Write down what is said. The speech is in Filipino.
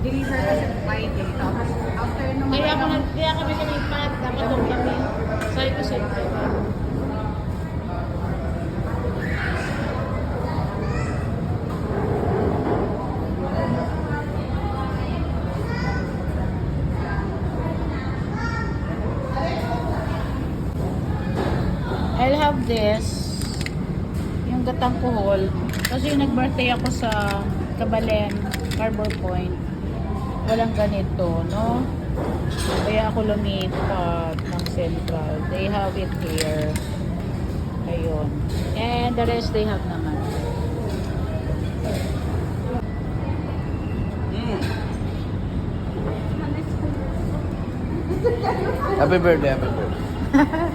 deliver kasi Friday. Tapos after nung Kaya kami lumipat. Dapat doon kami. Sabi ko sa'yo. I'll have this. Yung gatang kuhol. Kasi yung nag-birthday ako sa Kabalen, Harbor Point. Walang ganito, no? Kaya ako lumipat ng Central. They have it here. Ayun. And the rest they have naman. Happy birthday, happy birthday.